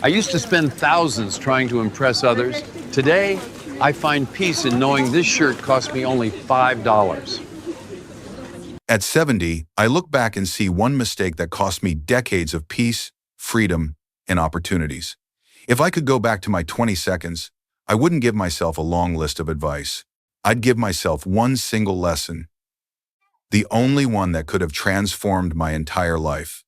I used to spend thousands trying to impress others. Today, I find peace in knowing this shirt cost me only $5. At 70, I look back and see one mistake that cost me decades of peace, freedom, and opportunities. If I could go back to my 20 seconds, I wouldn't give myself a long list of advice. I'd give myself one single lesson, the only one that could have transformed my entire life.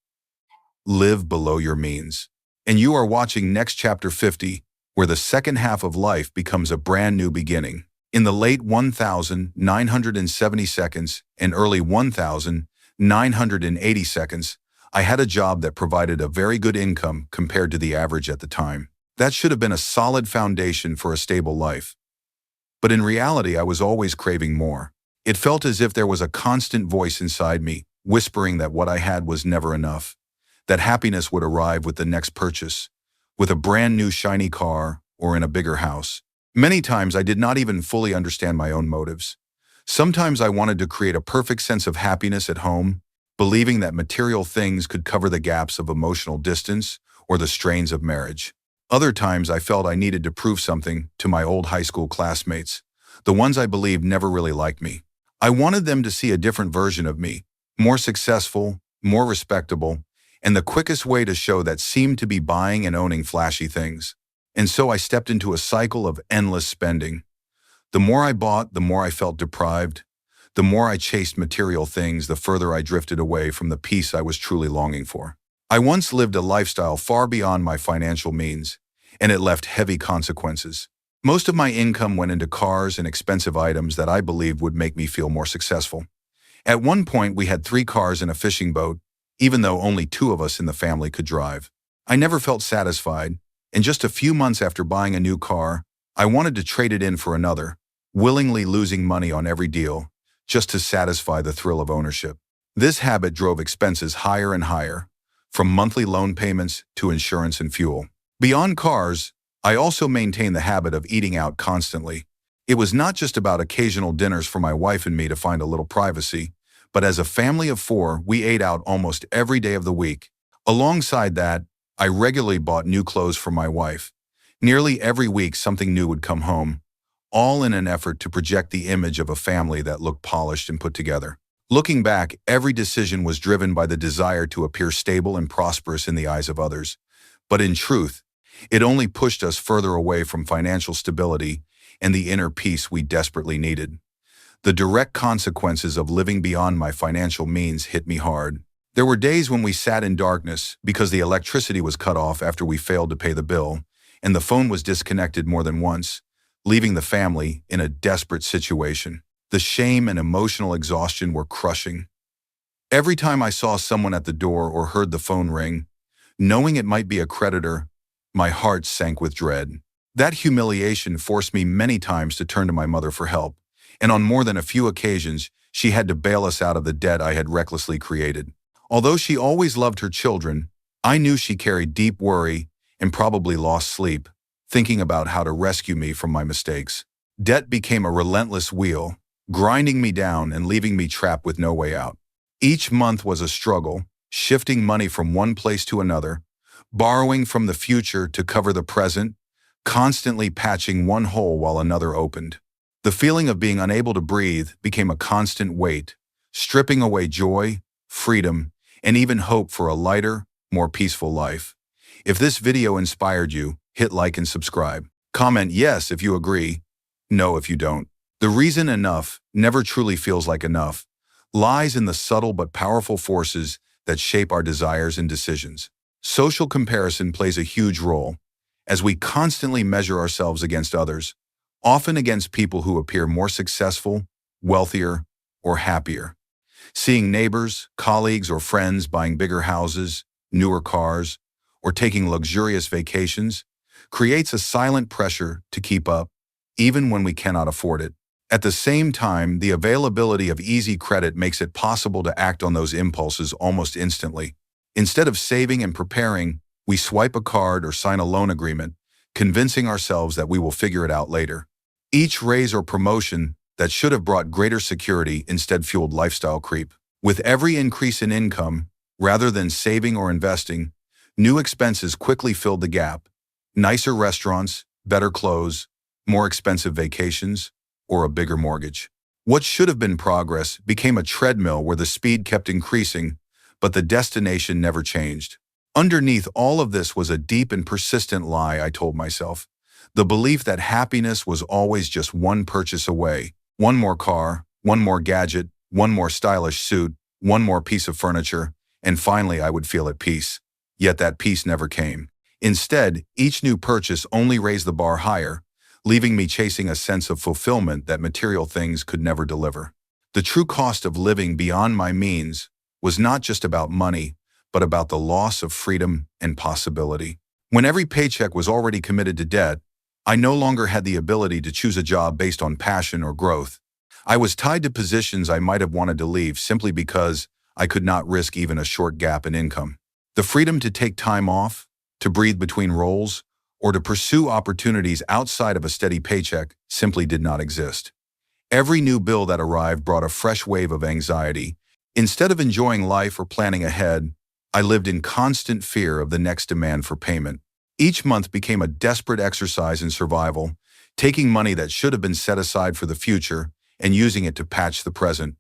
Live below your means. And you are watching Next Chapter 50, where the second half of life becomes a brand new beginning. In the late 1970 seconds and early 1980 seconds, I had a job that provided a very good income compared to the average at the time. That should have been a solid foundation for a stable life. But in reality, I was always craving more. It felt as if there was a constant voice inside me, whispering that what I had was never enough, that happiness would arrive with the next purchase, with a brand new shiny car or in a bigger house. Many times I did not even fully understand my own motives. Sometimes I wanted to create a perfect sense of happiness at home, believing that material things could cover the gaps of emotional distance or the strains of marriage. Other times I felt I needed to prove something to my old high school classmates, the ones I believed never really liked me. I wanted them to see a different version of me, more successful, more respectable, and the quickest way to show that seemed to be buying and owning flashy things. And so I stepped into a cycle of endless spending. The more I bought, the more I felt deprived. The more I chased material things, the further I drifted away from the peace I was truly longing for. I once lived a lifestyle far beyond my financial means, and it left heavy consequences. Most of my income went into cars and expensive items that I believed would make me feel more successful. At one point, we had 3 cars and a fishing boat, even though only 2 of us in the family could drive. I never felt satisfied, and just a few months after buying a new car, I wanted to trade it in for another, willingly losing money on every deal, just to satisfy the thrill of ownership. This habit drove expenses higher and higher, from monthly loan payments to insurance and fuel. Beyond cars, I also maintained the habit of eating out constantly. It was not just about occasional dinners for my wife and me to find a little privacy, but as a family of 4, we ate out almost every day of the week. Alongside that, I regularly bought new clothes for my wife. Nearly every week something new would come home, all in an effort to project the image of a family that looked polished and put together. Looking back, every decision was driven by the desire to appear stable and prosperous in the eyes of others. But in truth, it only pushed us further away from financial stability and the inner peace we desperately needed. The direct consequences of living beyond my financial means hit me hard. There were days when we sat in darkness because the electricity was cut off after we failed to pay the bill, and the phone was disconnected more than once, leaving the family in a desperate situation. The shame and emotional exhaustion were crushing. Every time I saw someone at the door or heard the phone ring, knowing it might be a creditor, my heart sank with dread. That humiliation forced me many times to turn to my mother for help, and on more than a few occasions, she had to bail us out of the debt I had recklessly created. Although she always loved her children, I knew she carried deep worry and probably lost sleep, thinking about how to rescue me from my mistakes. Debt became a relentless wheel, grinding me down and leaving me trapped with no way out. Each month was a struggle, shifting money from one place to another, borrowing from the future to cover the present, constantly patching one hole while another opened. The feeling of being unable to breathe became a constant weight, stripping away joy, freedom, and even hope for a lighter, more peaceful life. If this video inspired you, hit like and subscribe. Comment yes if you agree, no if you don't. The reason enough never truly feels like enough lies in the subtle but powerful forces that shape our desires and decisions. Social comparison plays a huge role, as we constantly measure ourselves against others, often against people who appear more successful, wealthier, or happier. Seeing neighbors, colleagues, or friends buying bigger houses, newer cars, or taking luxurious vacations creates a silent pressure to keep up, even when we cannot afford it. At the same time, the availability of easy credit makes it possible to act on those impulses almost instantly. Instead of saving and preparing, we swipe a card or sign a loan agreement, convincing ourselves that we will figure it out later. Each raise or promotion that should have brought greater security instead fueled lifestyle creep. With every increase in income, rather than saving or investing, New expenses quickly filled the gap. Nicer restaurants, better clothes, more expensive vacations, or a bigger mortgage. What should have been progress became a treadmill where the speed kept increasing, but the destination never changed. Underneath all of this was a deep and persistent lie I told myself. The belief that happiness was always just one purchase away. One more car, one more gadget, one more stylish suit, one more piece of furniture, and finally I would feel at peace. Yet that peace never came. Instead, each new purchase only raised the bar higher, leaving me chasing a sense of fulfillment that material things could never deliver. The true cost of living beyond my means was not just about money, but about the loss of freedom and possibility. When every paycheck was already committed to debt, I no longer had the ability to choose a job based on passion or growth. I was tied to positions I might have wanted to leave simply because I could not risk even a short gap in income. The freedom to take time off, to breathe between roles, or to pursue opportunities outside of a steady paycheck simply did not exist. Every new bill that arrived brought a fresh wave of anxiety. Instead of enjoying life or planning ahead, I lived in constant fear of the next demand for payment. Each month became a desperate exercise in survival, taking money that should have been set aside for the future and using it to patch the present,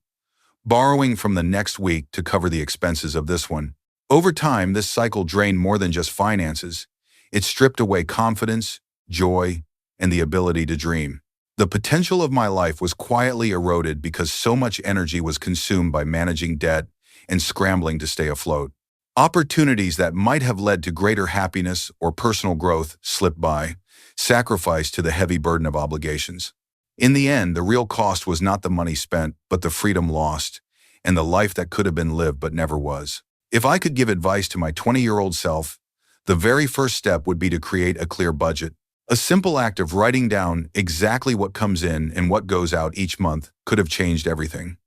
borrowing from the next week to cover the expenses of this one. Over time, this cycle drained more than just finances. It stripped away confidence, joy, and the ability to dream. The potential of my life was quietly eroded because so much energy was consumed by managing debt and scrambling to stay afloat. Opportunities that might have led to greater happiness or personal growth slipped by, sacrificed to the heavy burden of obligations. In the end, the real cost was not the money spent, but the freedom lost, and the life that could have been lived but never was. If I could give advice to my 20-year-old self, the very first step would be to create a clear budget. A simple act of writing down exactly what comes in and what goes out each month could have changed everything.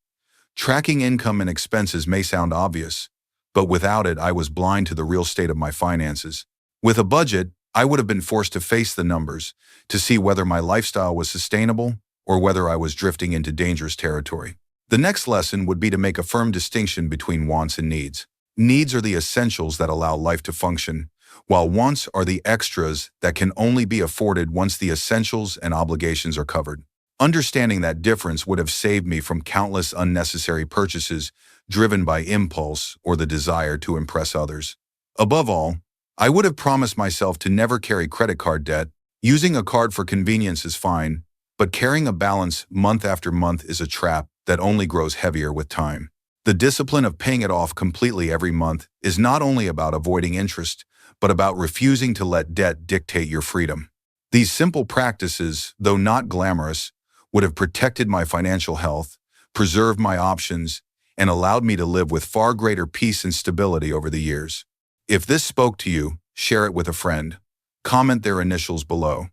Tracking income and expenses may sound obvious, but without it, I was blind to the real state of my finances. With a budget, I would have been forced to face the numbers, to see whether my lifestyle was sustainable or whether I was drifting into dangerous territory. The next lesson would be to make a firm distinction between wants and needs. Needs are the essentials that allow life to function, while wants are the extras that can only be afforded once the essentials and obligations are covered. Understanding that difference would have saved me from countless unnecessary purchases driven by impulse or the desire to impress others. Above all, I would have promised myself to never carry credit card debt. Using a card for convenience is fine, but carrying a balance month after month is a trap that only grows heavier with time. The discipline of paying it off completely every month is not only about avoiding interest, but about refusing to let debt dictate your freedom. These simple practices, though not glamorous, would have protected my financial health, preserved my options, and allowed me to live with far greater peace and stability over the years. If this spoke to you, share it with a friend. Comment their initials below.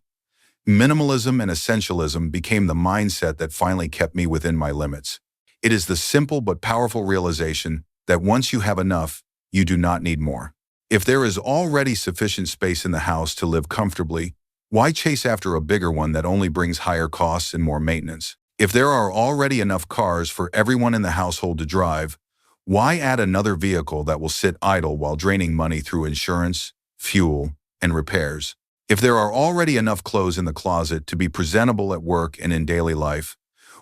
Minimalism and essentialism became the mindset that finally kept me within my limits. It is the simple but powerful realization that once you have enough, you do not need more. If there is already sufficient space in the house to live comfortably, why chase after a bigger one that only brings higher costs and more maintenance? If there are already enough cars for everyone in the household to drive, why add another vehicle that will sit idle while draining money through insurance, fuel, and repairs? If there are already enough clothes in the closet to be presentable at work and in daily life,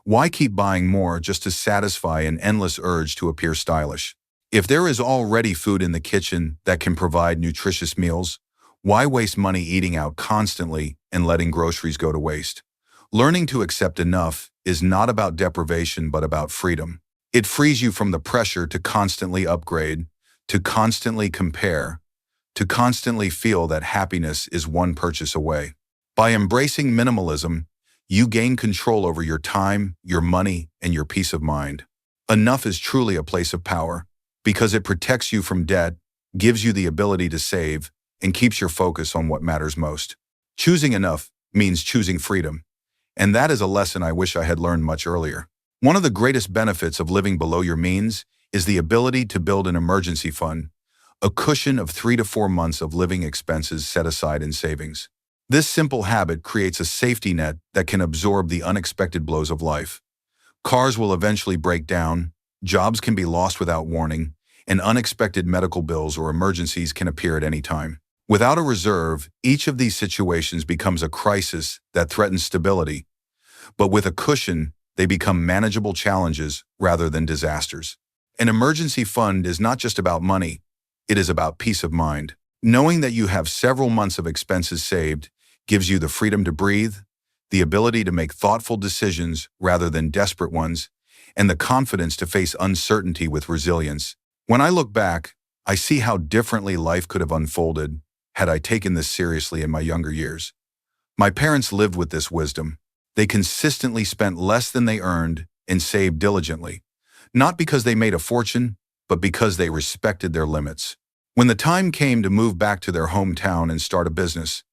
why keep buying more just to satisfy an endless urge to appear stylish? If there is already food in the kitchen that can provide nutritious meals, why waste money eating out constantly and letting groceries go to waste? Learning to accept enough is not about deprivation but about freedom. It frees you from the pressure to constantly upgrade, to constantly compare, to constantly feel that happiness is one purchase away. By embracing minimalism, you gain control over your time, your money, and your peace of mind. Enough is truly a place of power because it protects you from debt, gives you the ability to save, and keeps your focus on what matters most. Choosing enough means choosing freedom, and that is a lesson I wish I had learned much earlier. One of the greatest benefits of living below your means is the ability to build an emergency fund, a cushion of 3 to 4 months of living expenses set aside in savings. This simple habit creates a safety net that can absorb the unexpected blows of life. Cars will eventually break down, jobs can be lost without warning, and unexpected medical bills or emergencies can appear at any time. Without a reserve, each of these situations becomes a crisis that threatens stability, but with a cushion, they become manageable challenges rather than disasters. An emergency fund is not just about money, it is about peace of mind. Knowing that you have several months of expenses saved gives you the freedom to breathe, the ability to make thoughtful decisions rather than desperate ones, and the confidence to face uncertainty with resilience. When I look back, I see how differently life could have unfolded had I taken this seriously in my younger years. My parents lived with this wisdom. They consistently spent less than they earned and saved diligently, not because they made a fortune, but because they respected their limits. When the time came to move back to their hometown and start a business,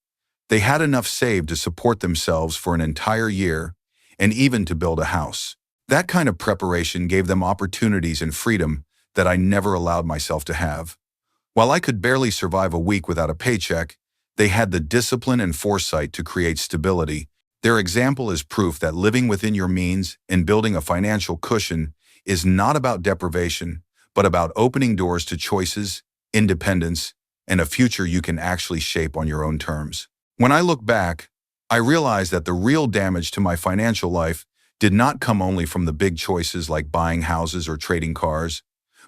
they had enough saved to support themselves for an entire year and even to build a house. That kind of preparation gave them opportunities and freedom that I never allowed myself to have. While I could barely survive a week without a paycheck, they had the discipline and foresight to create stability. Their example is proof that living within your means and building a financial cushion is not about deprivation, but about opening doors to choices, independence, and a future you can actually shape on your own terms. When I look back, I realize that the real damage to my financial life did not come only from the big choices like buying houses or trading cars,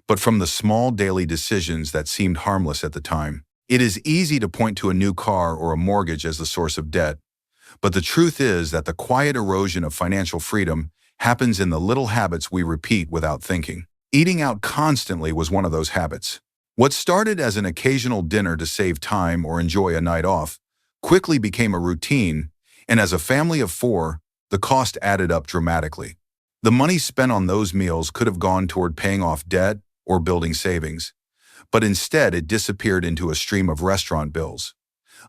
but from the small daily decisions that seemed harmless at the time. It is easy to point to a new car or a mortgage as the source of debt, but the truth is that the quiet erosion of financial freedom happens in the little habits we repeat without thinking. Eating out constantly was one of those habits. What started as an occasional dinner to save time or enjoy a night off quickly became a routine, and as a family of 4, the cost added up dramatically. The money spent on those meals could have gone toward paying off debt or building savings, but instead it disappeared into a stream of restaurant bills.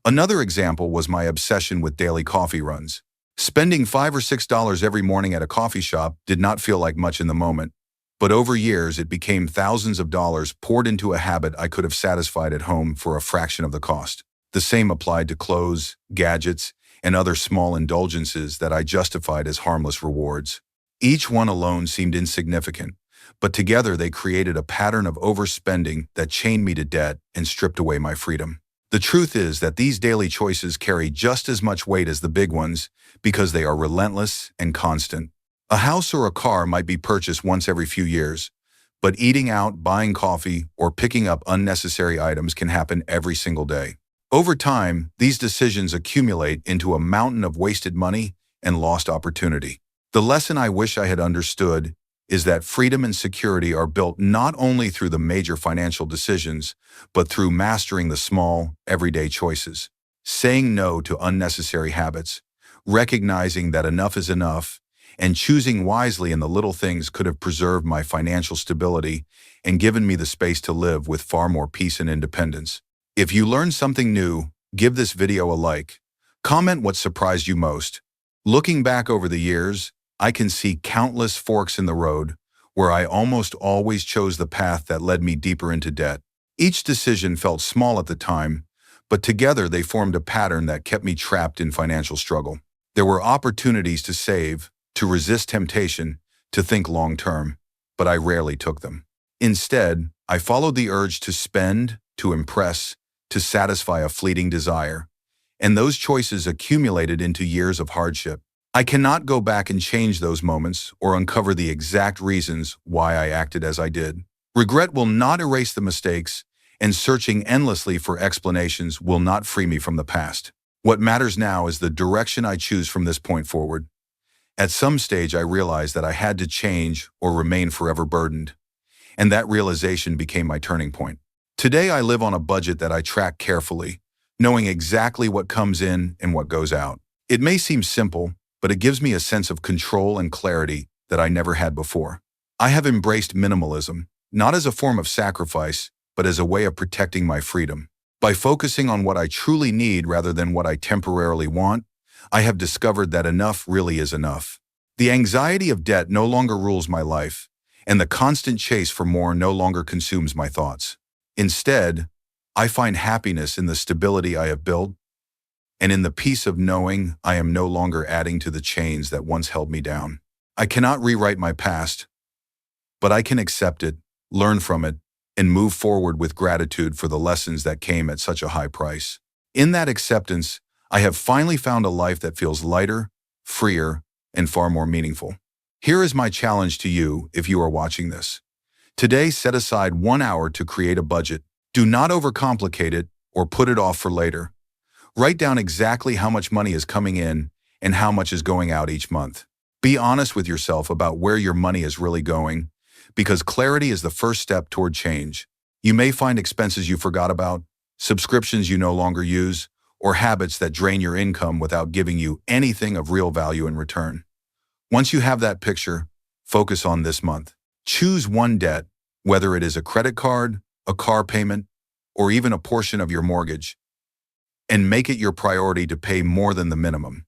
Another example was my obsession with daily coffee runs. Spending $5 or $6 every morning at a coffee shop did not feel like much in the moment, but over years it became thousands of dollars poured into a habit I could have satisfied at home for a fraction of the cost. The same applied to clothes, gadgets, and other small indulgences that I justified as harmless rewards. Each one alone seemed insignificant, but together they created a pattern of overspending that chained me to debt and stripped away my freedom. The truth is that these daily choices carry just as much weight as the big ones because they are relentless and constant. A house or a car might be purchased once every few years, but eating out, buying coffee, or picking up unnecessary items can happen every single day. Over time, these decisions accumulate into a mountain of wasted money and lost opportunity. The lesson I wish I had understood is that freedom and security are built not only through the major financial decisions, but through mastering the small, everyday choices. Saying no to unnecessary habits, recognizing that enough is enough, and choosing wisely in the little things could have preserved my financial stability and given me the space to live with far more peace and independence. If you learned something new, give this video a like. Comment what surprised you most. Looking back over the years, I can see countless forks in the road where I almost always chose the path that led me deeper into debt. Each decision felt small at the time, but together they formed a pattern that kept me trapped in financial struggle. There were opportunities to save, to resist temptation, to think long-term, but I rarely took them. Instead, I followed the urge to spend, to impress, to satisfy a fleeting desire, and those choices accumulated into years of hardship. I cannot go back and change those moments or uncover the exact reasons why I acted as I did. Regret will not erase the mistakes, and searching endlessly for explanations will not free me from the past. What matters now is the direction I choose from this point forward. At some stage, I realized that I had to change or remain forever burdened, and that realization became my turning point. Today, I live on a budget that I track carefully, knowing exactly what comes in and what goes out. It may seem simple, but it gives me a sense of control and clarity that I never had before. I have embraced minimalism, not as a form of sacrifice, but as a way of protecting my freedom. By focusing on what I truly need rather than what I temporarily want, I have discovered that enough really is enough. The anxiety of debt no longer rules my life, and the constant chase for more no longer consumes my thoughts. Instead, I find happiness in the stability I have built and in the peace of knowing I am no longer adding to the chains that once held me down. I cannot rewrite my past, but I can accept it, learn from it, and move forward with gratitude for the lessons that came at such a high price. In that acceptance, I have finally found a life that feels lighter, freer, and far more meaningful. Here is my challenge to you if you are watching this. Today, set aside 1 hour to create a budget. Do not overcomplicate it or put it off for later. Write down exactly how much money is coming in and how much is going out each month. Be honest with yourself about where your money is really going, because clarity is the first step toward change. You may find expenses you forgot about, subscriptions you no longer use, or habits that drain your income without giving you anything of real value in return. Once you have that picture, focus on this month. Choose one debt, whether it is a credit card, a car payment, or even a portion of your mortgage, and make it your priority to pay more than the minimum.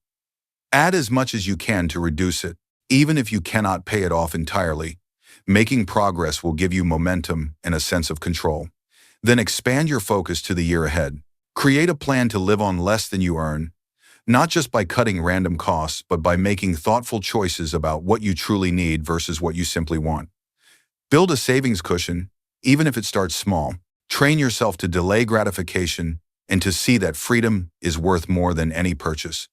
Add as much as you can to reduce it, even if you cannot pay it off entirely. Making progress will give you momentum and a sense of control. Then expand your focus to the year ahead. Create a plan to live on less than you earn, not just by cutting random costs, but by making thoughtful choices about what you truly need versus what you simply want. Build a savings cushion, even if it starts small. Train yourself to delay gratification and to see that freedom is worth more than any purchase.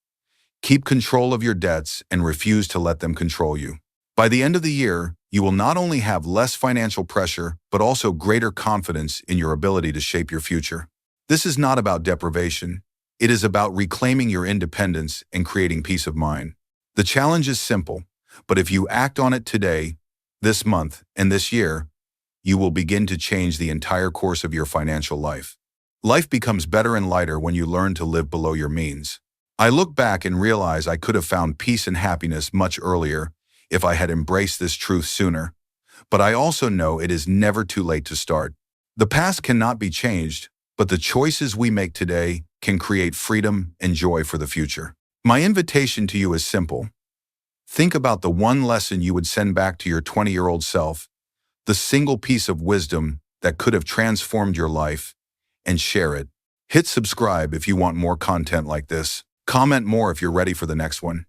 Keep control of your debts and refuse to let them control you. By the end of the year, you will not only have less financial pressure, but also greater confidence in your ability to shape your future. This is not about deprivation. It is about reclaiming your independence and creating peace of mind. The challenge is simple, but if you act on it today, this month, and this year, you will begin to change the entire course of your financial life. Life becomes better and lighter when you learn to live below your means. I look back and realize I could have found peace and happiness much earlier if I had embraced this truth sooner. But I also know it is never too late to start. The past cannot be changed, but the choices we make today can create freedom and joy for the future. My invitation to you is simple. Think about the one lesson you would send back to your 20-year-old self, the single piece of wisdom that could have transformed your life, and share it. Hit subscribe if you want more content like this. Comment more if you're ready for the next one.